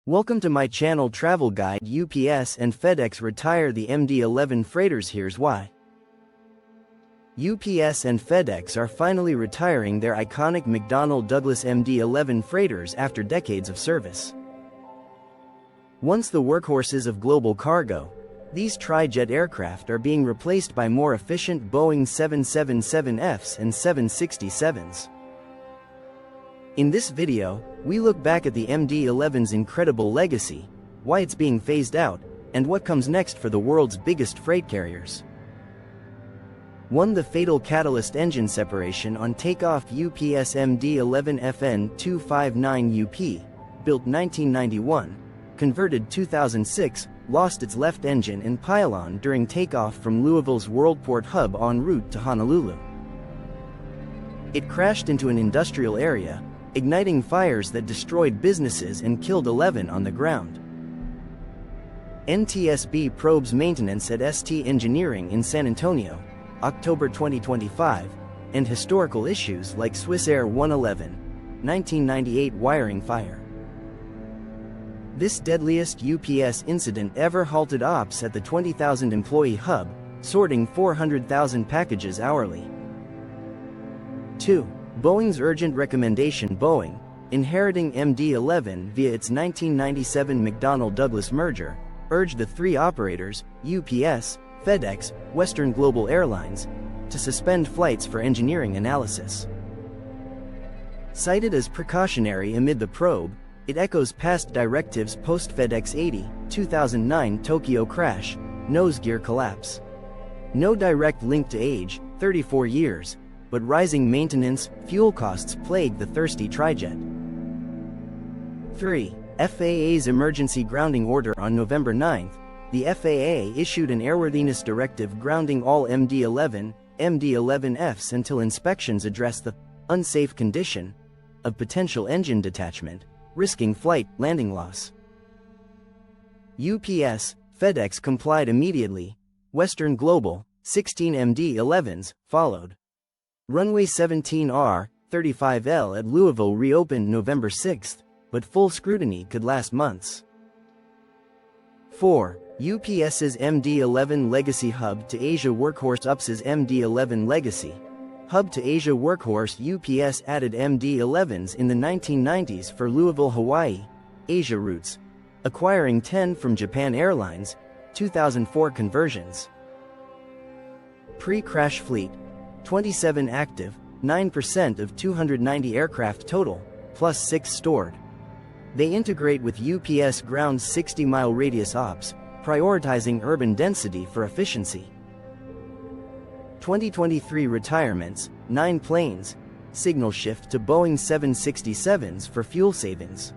Welcome to my channel Travel Guide. UPS and FedEx retire the MD-11 freighters. Here's why. UPS and FedEx are finally retiring their iconic McDonnell Douglas MD-11 freighters after decades of service. Once the workhorses of global cargo, these tri-jet aircraft are being replaced by more efficient Boeing 777Fs and 767s. In this video, we look back at the MD-11's incredible legacy, why it's being phased out, and what comes next for the world's biggest freight carriers. 1. The fatal catalyst engine separation on takeoff. UPS MD-11 FN259UP, built 1991, converted 2006, lost its left engine and pylon during takeoff from Louisville's Worldport hub en route to Honolulu. It crashed into an industrial area, igniting fires that destroyed businesses and killed 11 on the ground. NTSB probes maintenance at ST Engineering in San Antonio, October 2025, and historical issues like Swissair 111, 1998 wiring fire. This deadliest UPS incident ever halted ops at the 20,000-employee hub, sorting 400,000 packages hourly. 2. Boeing's urgent recommendation. Boeing, inheriting MD-11 via its 1997 McDonnell Douglas merger, urged the three operators, UPS, FedEx, Western Global Airlines, to suspend flights for engineering analysis. Cited as precautionary amid the probe, it echoes past directives post-FedEx 80, 2009 Tokyo crash, nose gear collapse. No direct link to age, 34 years, but rising maintenance, fuel costs plague the thirsty tri-jet. 3. FAA's emergency grounding order. On November 9, the FAA issued an airworthiness directive grounding all MD-11, MD-11Fs until inspections address the unsafe condition of potential engine detachment, risking flight landing loss. UPS, FedEx complied immediately. Western Global, 16 MD-11s, followed. Runway 17R, 35L at Louisville reopened November 6, but full scrutiny could last months. 4. UPS's MD-11 Legacy Hub to Asia. Workhorse UPS's MD-11 Legacy Hub to Asia. Workhorse UPS added MD-11s in the 1990s for Louisville, Hawaii, Asia routes, acquiring 10 from Japan Airlines, 2004 conversions. Pre-crash fleet, 27 active, 9% of 290 aircraft total, plus 6 stored. They integrate with UPS Ground's 60-mile radius ops, prioritizing urban density for efficiency. 2023 retirements, 9 planes, signal shift to Boeing 767s for fuel savings.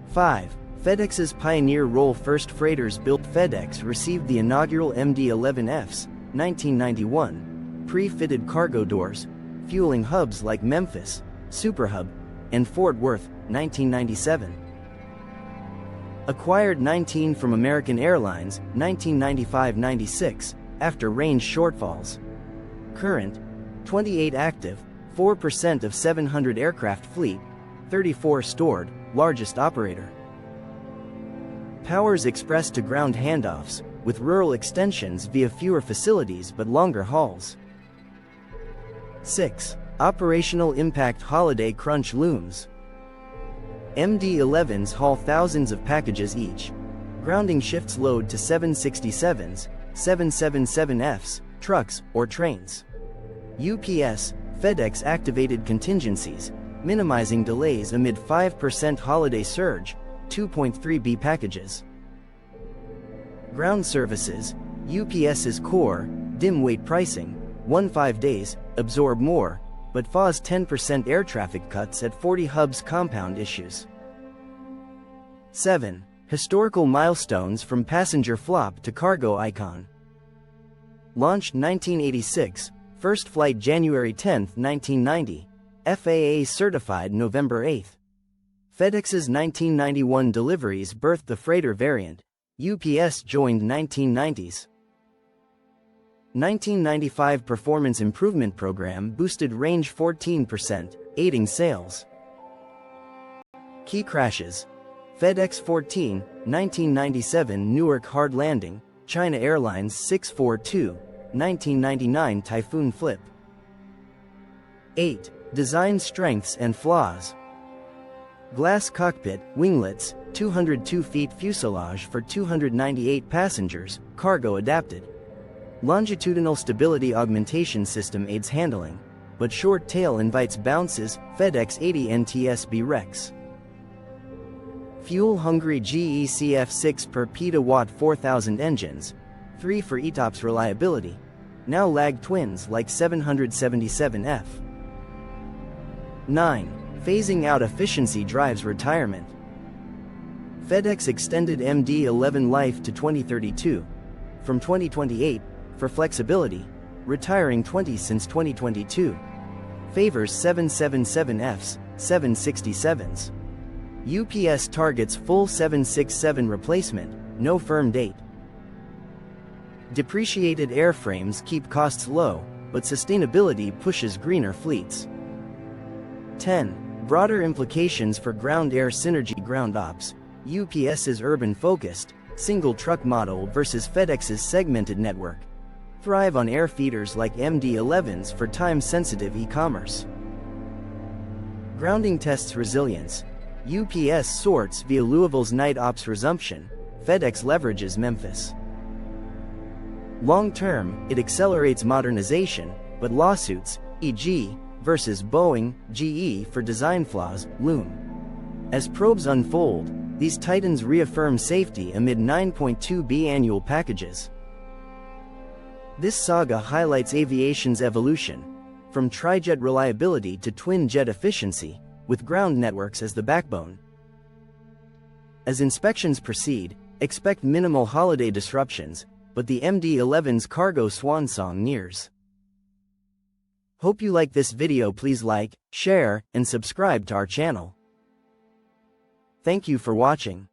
5. FedEx's Pioneer role. First freighters built. FedEx received the inaugural MD-11Fs, 1991, pre-fitted cargo doors, fueling hubs like Memphis, Superhub, and Fort Worth, 1997. Acquired 19 from American Airlines, 1995-96, after range shortfalls. Current, 28 active, 4% of 700 aircraft fleet, 34 stored, largest operator. Powers express to ground handoffs, with rural extensions via fewer facilities but longer hauls. 6. Operational impact. Holiday crunch. Looms. MD-11s haul thousands of packages each. Grounding shifts load to 767s, 777Fs, trucks, or trains. UPS, FedEx activated contingencies, minimizing delays amid 5% holiday surge, 2.3B packages. Ground services. UPS's core, dim weight pricing, 15 days, absorb more, but FAA's 10% air traffic cuts at 40 hubs compound issues. 7. Historical milestones. From passenger flop to cargo icon. Launched 1986, first flight January 10, 1990, FAA certified November 8. FedEx's 1991 deliveries birthed the freighter variant. UPS joined 1990s. 1995 Performance Improvement Program boosted range 14%, aiding sales. Key crashes. FedEx 14, 1997 Newark hard landing, China Airlines 642, 1999 Typhoon flip. 8. Design strengths and flaws. Glass cockpit, winglets, 202 feet fuselage for 298 passengers, cargo adapted. Longitudinal stability augmentation system aids handling, but short tail invites bounces, FedEx 80 NTSB Rex. Fuel-hungry GECF6 per petawatt 4000 engines, 3 for ETOPS reliability, now lag twins like 777F. 9. Phasing out efficiency drives retirement. FedEx extended MD-11 life to 2032, from 2028, for flexibility, retiring 20 since 2022. Favors 777Fs, 767s. UPS targets full 767 replacement, no firm date. Depreciated airframes keep costs low, but sustainability pushes greener fleets. 10. Broader implications for ground-air synergy. Ground ops, UPS's urban-focused, single-truck model versus FedEx's segmented network, thrive on air feeders like MD-11s for time-sensitive e-commerce. Grounding tests resilience, UPS sorts via Louisville's night ops resumption, FedEx leverages Memphis. Long-term, it accelerates modernization, but lawsuits, e.g., versus Boeing, GE for design flaws, loom. As probes unfold, these titans reaffirm safety amid 9.2B annual packages. This saga highlights aviation's evolution, from tri-jet reliability to twin-jet efficiency, with ground networks as the backbone. As inspections proceed, expect minimal holiday disruptions, but the MD-11's cargo swan song nears. Hope you like this video. Please like, share, and subscribe to our channel. Thank you for watching.